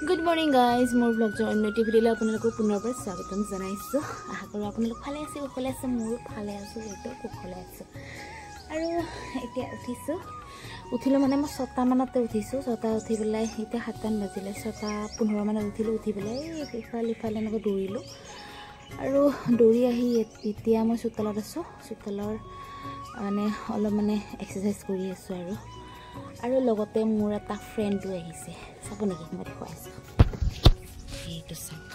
Good morning guys, more vlog journey video আপোনালোকক পুনৰবাৰ স্বাগতম জনাইছো। আশা কৰো আপোনালোক ভালে আছে, সকলে আছে, মোৰ ভালে আছে, এইটো সকলে আছে। আৰু এতিয়া উঠিলো মানে মই 6টা মানতে উঠিছো। 6টা উঠি পেলাই এতিয়া 7টা বাজিলে, 6:15 মানত উঠিলো। উঠি পেলাই ইফালে এনেকৈ দৌৰিলো আৰু দৌৰি আহি এতিয়া মই চোতালত আছো। চোতালৰ মানে অলপ মানে এক্সাৰসাইজ কৰি আছো আৰু লগতে মোৰ এটা ফ্ৰেণ্ডো আহিছে। চাব নেকি মই দেখুৱাই আছো। এইটো চাওক,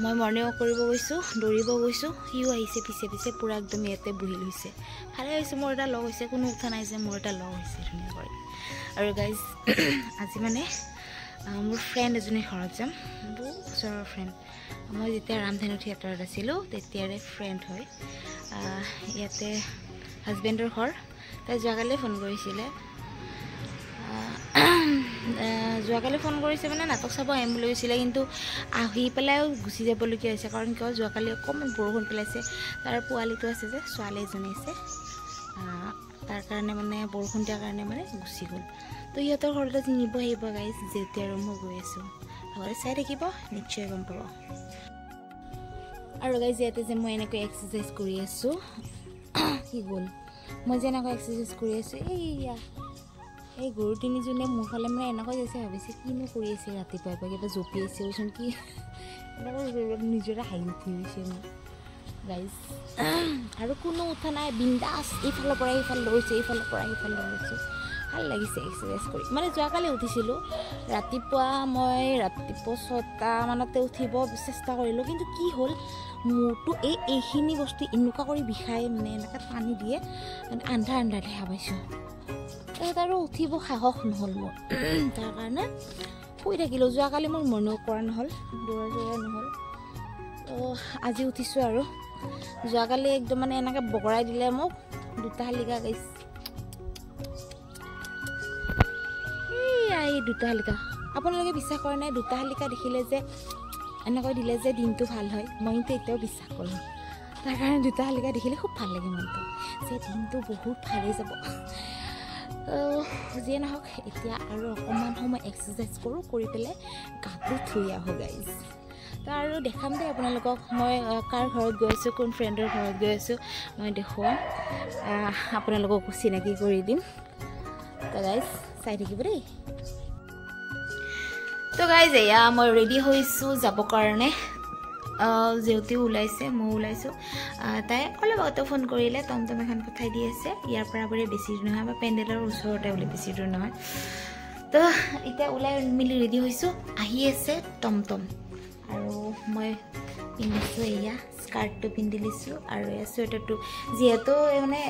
মই মৰ্ণিং ৱাক কৰিব গৈছো, দৌৰিব গৈছো, সিও আহিছে পিছে পিছে পুৰা একদম ইয়াতে বহি লৈছে। ভালে হৈছে, মোৰ এটা লগ হৈছে, কোনো উঠা নাই যে মোৰ এটা লগ হৈছে ধুনীয়া কৰি। আৰু গাইজ আজি মানে মোৰ ফ্ৰেণ্ড এজনী ঘৰত যাম, বহুত ওচৰৰ ফ্ৰেণ্ড। মই যেতিয়া ৰামধেনু থিয়েটাৰত আছিলোঁ তেতিয়াৰে ফ্ৰেণ্ড হয়। ইয়াতে হাজবেণ্ডৰ ঘৰ। তাই যোৱাকালি ফোন কৰিছিলে, মানে নাটক চাব আহিম বুলি কৈছিলে, কিন্তু আহি পেলাইও গুচি যাবলগীয়া হৈছে। কাৰণ কিয়, যোৱাকালি অকণমান বৰষুণ পেলাইছে। তাৰ পোৱালিটো আছে যে, ছোৱালী এজনী আছে, তাৰ কাৰণে মানে বৰষুণ দিয়াৰ কাৰণে মানে গুচি গ'ল। তো সিহঁতৰ ঘৰতে নিব আহিব গাইজ, যেতিয়া আৰু মই গৈ আছোঁ। আগতে চাই থাকিব, নিশ্চয় গম পাব। আৰু গাইজ ইয়াতে যে মই এনেকৈ এক্সাৰচাইজ কৰি আছোঁ, কি গ'ল, মই যে এনেকৈ এক্সাৰচাইজ কৰি আছোঁ, এই গৰু তিনিজনীয়ে মোৰ ফালে মানে এনেকৈ যাইছে, ভাবিছে কিনো কৰি আছে ৰাতিপুৱাই কিবা জঁপিয়াইছেচোন, কি এনেকৈ নিজৰে হাঁহি উঠি গৈছে মোৰ গাইজ। আৰু কোনো উঠা নাই, বিন্দাছ ইফালৰ পৰা সিফালে দৌৰিছোঁ, ইফালৰ পৰা সিফালে দৌৰিছোঁ। ভাল লাগিছে এক্সাৰচাইজ কৰি। মানে যোৱাকালি উঠিছিলোঁ ৰাতিপুৱা, মই ৰাতিপুৱা 6টা মানতে উঠিব চেষ্টা কৰিলোঁ, কিন্তু কি হ'ল, মোৰতো এইখিনি বস্তু এনেকুৱা কৰি বিষাই, মানে এনেকৈ টানি দিয়ে, মানে আন্ধাৰ দেখা পাইছোঁ। তাৰপিছত আৰু উঠিব সাহস নহ'ল মোৰ, তাৰ কাৰণে শুই থাকিলোঁ। যোৱাকালি মোৰ মৰ্ণিং ৱাক কৰা নহ'ল, দৌৰা নহ'ল। তো আজি উঠিছোঁ আৰু যোৱাকালি একদম মানে এনেকৈ বগৰাই দিলে মোক 2টা শালিকা গাইছ। এই 2টা শালিকা, আপোনালোকে বিশ্বাস কৰে নাই? 2টা শালিকা দেখিলে যে এনেকৈ দিলে যে দিনটো ভাল হয়, মই কিন্তু এতিয়াও বিশ্বাস কৰোঁ। তাৰ কাৰণে 2টা শালিকা দেখিলে খুব ভাল লাগে মনটো, যে দিনটো বহুত ভালেই যাব। যিয়ে নহওক, এতিয়া আৰু অকণমান সময় এক্সাৰচাইজ কৰোঁ, কৰি পেলাই গাটো ধুই আহোঁ গাইজ। তো আৰু দেখাম দেই আপোনালোকক মই কাৰ ঘৰত গৈ আছোঁ, কোন ফ্ৰেণ্ডৰ ঘৰত গৈ আছোঁ, মই দেখুৱাম, আপোনালোককো চিনাকি কৰি দিম। তো গাইজ চাই থাকিব দেই। তো গাইজ এয়া মই ৰেডি হৈছোঁ যাবৰ কাৰণে। জেউতিও ওলাইছে, ময়ো ওলাইছোঁ। তাই অলপ আগতে ফোন কৰিলে, টমটম এখন পঠাই দি আছে। ইয়াৰ পৰা বোলে বেছি দূৰ নহয়, আমাৰ পেণ্ডেলৰ ওচৰতে বোলে, বেছি দূৰ নহয়। তো এতিয়া ওলাই মেলি ৰেডি হৈছোঁ, আহি আছে টমটম। আৰু মই পিন্ধিছোঁ এয়া স্কাৰ্টটো পিন্ধি লৈছোঁ, আৰু এয়া চুৱেটাৰটো। যিহেতু মানে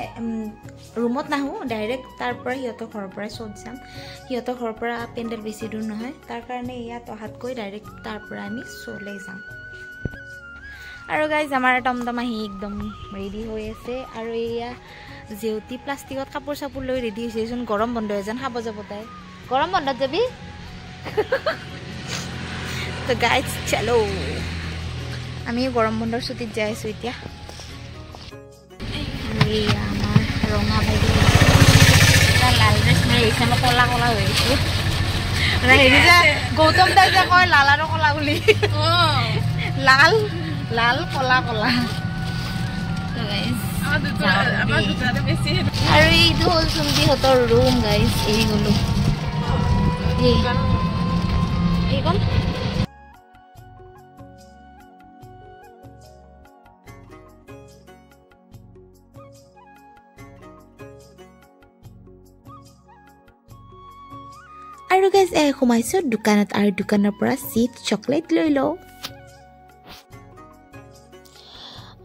ৰুমত নাহোঁ, ডাইৰেক্ট তাৰ পৰা সিহঁতৰ ঘৰৰ পৰাই চত যাম। সিহঁতৰ ঘৰৰ পৰা পেণ্ডেল বেছি দূৰ নহয়, তাৰ কাৰণে ইয়াত অহাতকৈ ডাইৰেক্ট তাৰ পৰা আমি চলৈ যাম। আৰু গাইজ আমাৰ টমটম আহি একদম ৰেডি হৈ আছে। আৰু এয়া জেউতি প্লাষ্টিকত কাপোৰ চাপোৰ লৈ ৰেডি হৈছেচোন, গৰম বন্ধ এজন খাব যাব তাই। গৰম বন্ধত যাবি? তো গাইজ চলো, আমি গৰম বন্ধৰ ছুটীত যাই আছোঁ এতিয়া। এয়া আমাৰ ৰঙা বাইদেউ, লাল ড্ৰেছ মাৰি আহিছে, মই ক'লা হৈ আহিছোঁ। হেৰি যে গৌতম দাই যে কয় লাল আৰু ক'লা বুলি, লাল ক'লা। আৰু এইটো হ'ল চুম্পিহঁতৰ ৰুম গাইজ, এৰি গ'লো এইখন। আৰু গাইজ সোমাইছোঁ দোকানত, আৰু দোকানৰ পৰা চিপছ চকলেট লৈ লওঁ।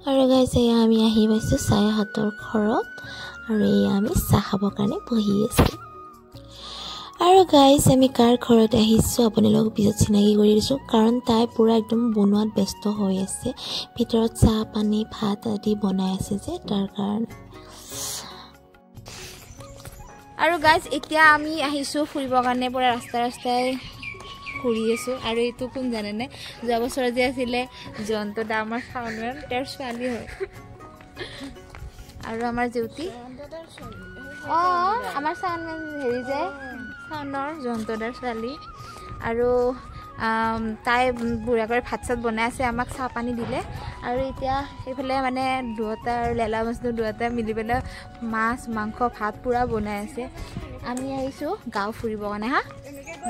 আৰু গাইজ এয়া আমি আহি পাইছোঁ ছায়াহঁতৰ ঘৰত, আৰু এয়া আমি চাহ খাবৰ কাৰণে বহি আছোঁ। আৰু গাইজ আমি কাৰ ঘৰত আহিছোঁ আপোনালোকক পিছত চিনাকি কৰি দিছোঁ, কাৰণ তাই পূৰা একদম বনোৱাত ব্যস্ত হৈ আছে। ভিতৰত চাহ পানী ভাত আদি বনাই আছে যে, তাৰ কাৰণে। আৰু গাইজ এতিয়া আমি আহিছোঁ ফুৰিবৰ কাৰণে, পূৰা ৰাস্তাই ঘূৰি আছোঁ। আৰু এইটো কোন জানেনে? যোৱা বছৰ যে আছিলে জয়ন্ত দা, আমাৰ শাওনৰ, তেওঁৰ ছোৱালী হয়। আৰু আমাৰ জেউতি, আমাৰ চাউন হেৰি যে চাউনৰ জন্তুদাৰ ছোৱালী আৰু তাই বুঢ়া কৰি ভাত চাত বনাই আছে আমাক চাহ পানী দিলে আৰু এতিয়া সেইফালে মানে দুয়োটা আৰু লেলা মাছটো দুয়োটা মিলি পেলাই মাছ মাংস ভাত পূৰা বনাই আছে আমি আহিছোঁ গাঁও ফুৰিবৰ কাৰণে হা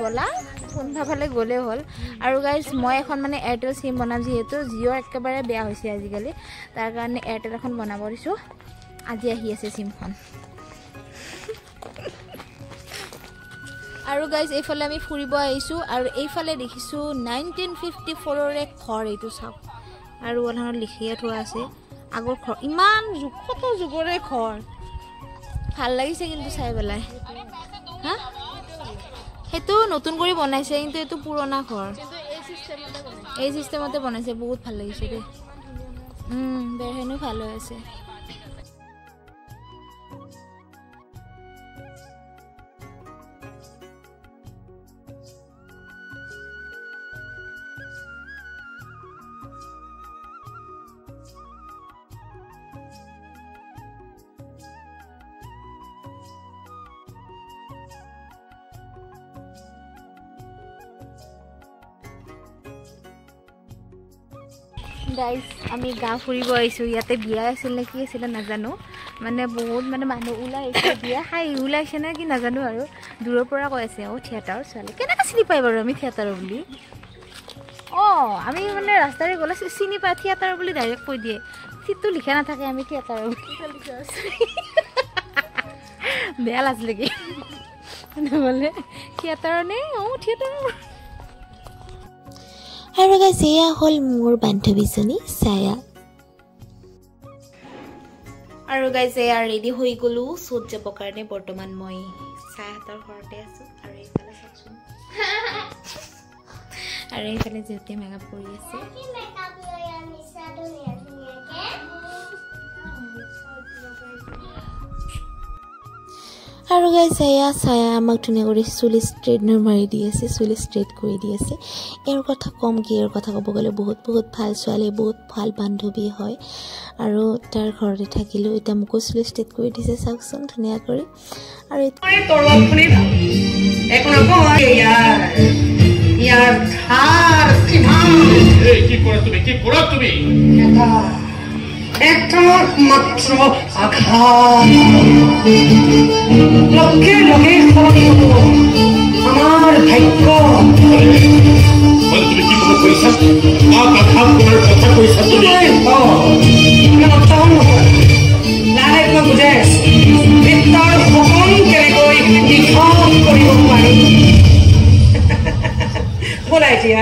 ব'লা কোনফালে গ'লেই হ'ল আৰু গাইজ মই এখন মানে এয়াৰটেল চিম বনাম যিহেতু জিঅ' একেবাৰে বেয়া হৈছে আজিকালি তাৰ কাৰণে এয়াৰটেল এখন বনাব দিছোঁ আজি আহি আছে চিমখন আৰু গাইজ এইফালে আমি ফুৰিব আহিছোঁ আৰু এইফালে দেখিছোঁ 1954ৰে ঘৰ এইটো চাওক আৰু অলপমান লিখিয়ে থোৱা আছে আগৰ ঘৰ ইমান কত যুগৰে ঘৰ ভাল লাগিছে কিন্তু চাই পেলাই হা সেইটো নতুন কৰি বনাইছে কিন্তু এইটো পুৰণা ঘৰ এই চিষ্টেমতে বনাইছে বহুত ভাল লাগিছে দেই বেৰখনো ভাল হৈ আছে গাইজ আমি গাঁও ফুৰিব আহিছোঁ ইয়াতে বিয়া আছিল নে কি আছিলে নাজানো মানে বহুত মানে মানুহ ওলাই আহিছে বিয়া খাই ওলাইছে নে কি নাজানো আৰু দূৰৰ পৰা কৈ আছে থিয়েটাৰ ছোৱালী কেনেকৈ চিনি পাই বাৰু আমি থিয়েটাৰৰ বুলি আমি মানে ৰাস্তাৰে গ'লে চিনি পাই থিয়েটাৰ বুলি ডাইৰেক্ট কৈ দিয়ে চিটটো লিখা নাথাকে আমি থিয়েটাৰৰ বুলি বেয়া লাজ লাগে নহ'লে থিয়েটাৰৰ নে থিয়েটাৰৰ আৰু গাইজ এয়া হ'ল মোৰ বান্ধৱীজনী ছায়া আৰু গাইজ এয়া ৰেডি হৈ গ'লো শ্বুট যাবৰ কাৰণে বৰ্তমান মই ছায়াহঁতৰ ঘৰতে আছোঁ আৰু এইফালে চাওকচোন আৰু এইফালে যিহেতু মেকআপ কৰি আছে আৰু গাইজ এয়া ছায়া আমাক ধুনীয়া কৰি চুলি ষ্ট্ৰেইটনাৰ মাৰি দি আছে চুলি ষ্ট্ৰেইট কৰি দি আছে এওঁৰ কথা ক'ম কি এওঁৰ কথা ক'ব গ'লে বহুত ভাল ছোৱালী বহুত ভাল বান্ধৱী হয় আৰু তাৰ ঘৰতে থাকিলোঁ এতিয়া মোকো চুলি ষ্ট্ৰেইট কৰি দিছে চাওকচোন ধুনীয়া কৰি আৰু একটা মাত্র আঘাত লক্ষে লক্ষে আমার ভাগ্য তুমি কি কোনো পয়সা আঘাত তোমার কথা পয়সা তুমি লাহে মই বুজাই আছো বিত্তৰ সপোন কেনেকৈ দীঘল কৰিব পাৰি ব'লা এতিয়া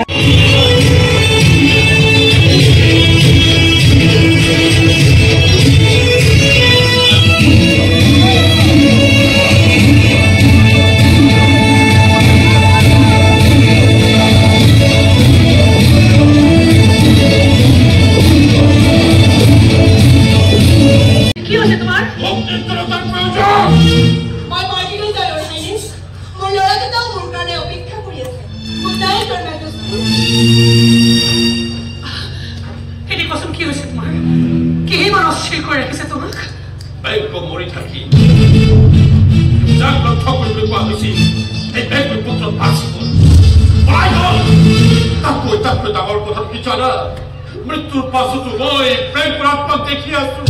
মৃত্যুৰ পাছতো মই প্ৰেম কৰাত্মক দেখি আছো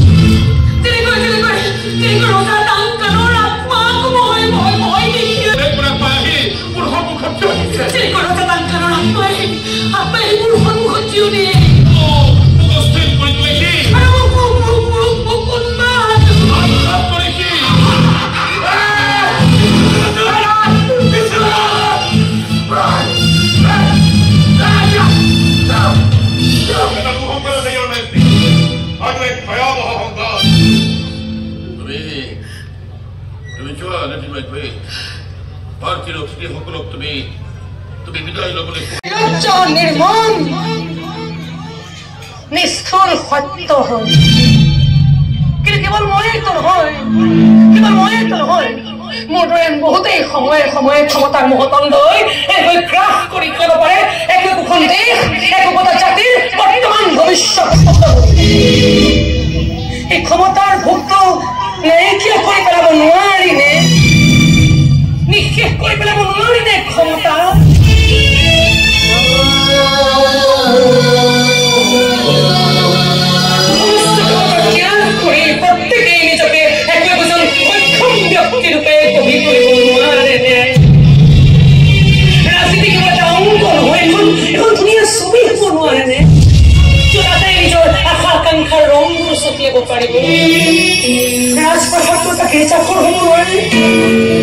নিষ্ঠুৰ সত্য হয় কিন্তু কেৱল ময়ে নহয় মোৰ দৰে বহুতেই সময়ে সময়ে ক্ষমতাৰ মহতন লৈ এইবোৰ গ্ৰাস কৰি খাব পাৰে একোখন দেশ একোটা জাতিৰ বৰ্তমান ভৱিষ্যত এই ক্ষমতাৰ ভোগটো নাইকিয়া কৰি পেলাব নোৱাৰিনে নিঃশেষ কৰি পেলাব নোৱাৰিনে ক্ষমতা প্ৰত্যেকেই নিজকে একজন সক্ষম ব্যক্তিৰূপে কবি কৰিব নোৱাৰেনে ৰাজনীতি কিবা এটা অংক নহয় এখন ধুনীয়া ছবি হ'ব নোৱাৰেনে তাতে নিজৰ আশা আকাংক্ষাৰ ৰংবোৰ চকিয়াব পাৰিব ৰাজপ্ৰসাদটো তাকে চাকৰ হ'ব নোৱাৰে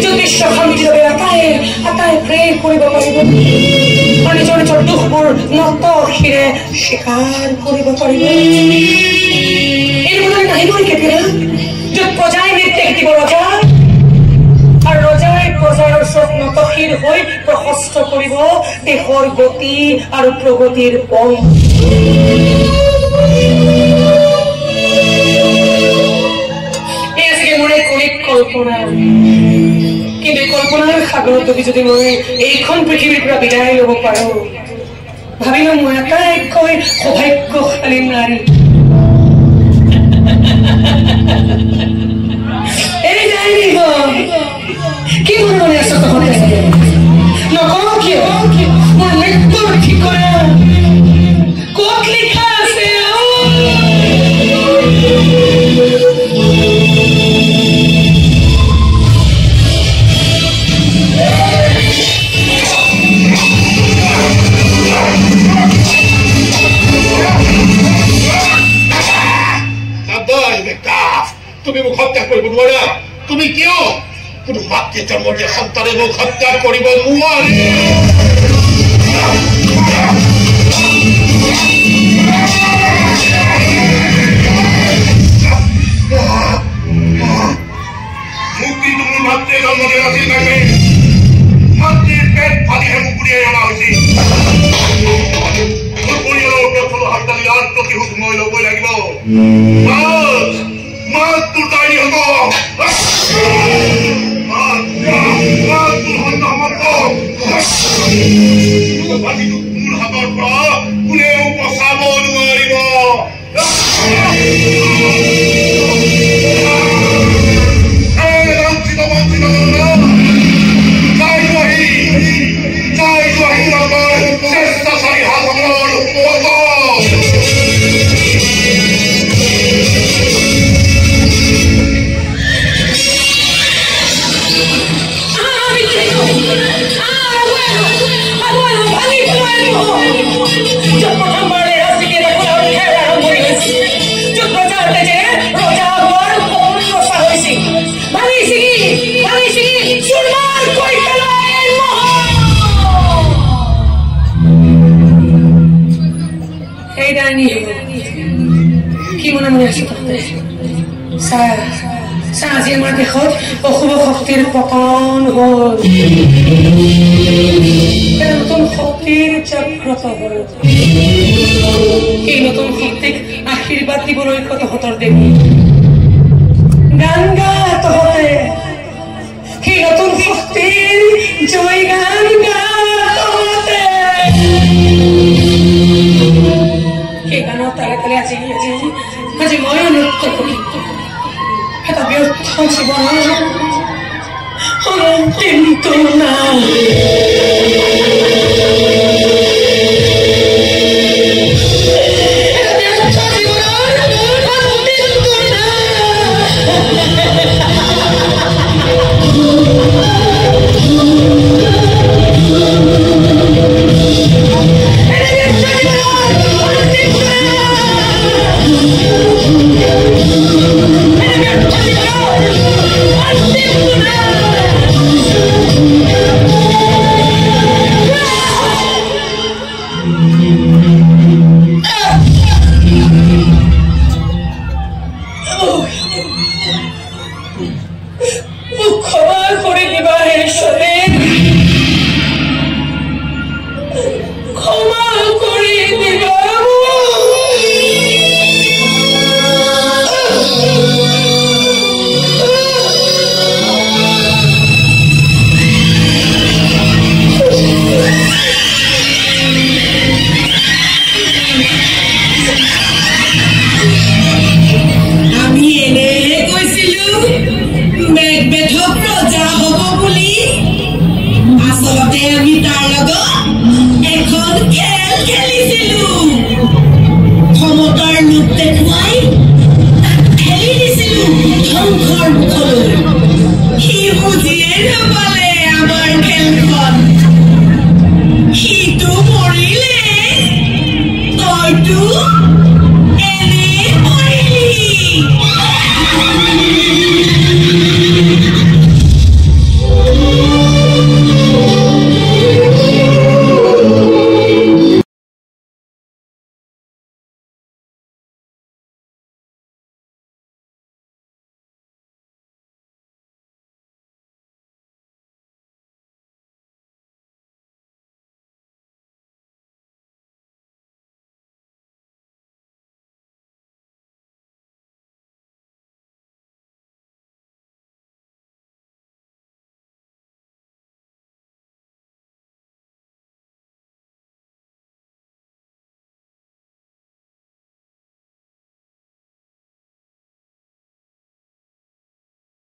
জ্যোতিষ শান্তিৰ বাবে আটাই প্ৰেম কৰিব পাৰিব আৰু নিজৰ নিজৰ দুখবোৰ নত শিৰে স্বীকাৰ কৰিব পাৰিব এইবোৰ নাহিবই কেতিয়া য'ত প্ৰজাই নিৰ্দেশ দিব ৰজা আৰু ৰজাই প্ৰজাৰ ওচৰত নতশিৰ হৈ প্ৰশস্ত কৰিব দেশৰ গতি আৰু প্ৰগতিৰ পথ কল্পনা কিন্তু কল্পনাৰ সাগৰত যদি মই এইখন পৃথিৱীৰ পৰা বিদায় ল'ব পাৰো ভাবিলো মই আটাইতকৈ সৌভাগ্যশালী নাৰী এই নাৰী কি মনে আছ তহঁতে নকওঁ কিয় মোৰ মৃত্যুৰ ঠিকনা ক'ত লিখা আছে তুমি মোক হত্যা কৰিব নোৱাৰা তুমি কিয় কোনো মাতৃ জন্ম দিয়া সন্তানে মোক হত্যা কৰিব নোৱাৰে মোক কিন্তু মোৰ মাতৃ জন্ম দিয়া নাছিল তাকে মাতৃৰ পেট ফালিহে মোক উলিয়াই অনা হৈছিল মোৰ পৰিয়ালৰ ওপৰত কোনো হাততালি আৰু প্ৰতিশোধ মই ল'বই লাগিব মাত তোৰ তাইনি হ'ব মোৰ হাতৰ পৰা কোনেও বচাব নোৱাৰিব চেষ্টাচাৰী হাতসকলৰ কি মনে মনে আছে তহঁতে আজি আমাৰ দেশত অশুভ শক্তিৰ পতন হ'ল নতুন শক্তিৰ জাগ্ৰত হ'ল এই নতুন শক্তিক আশীৰ্বাদ দিবলৈ তহঁতৰ দেৱী গান গা তহঁতে সেই নতুন শক্তিৰ জয় গান গা তহঁতে সেই গানৰ তালে তালে আজি ময়ো নৃত্য কৰি এটা ব্যৰ্থ জীৱনৰ অন্তিমটো নাই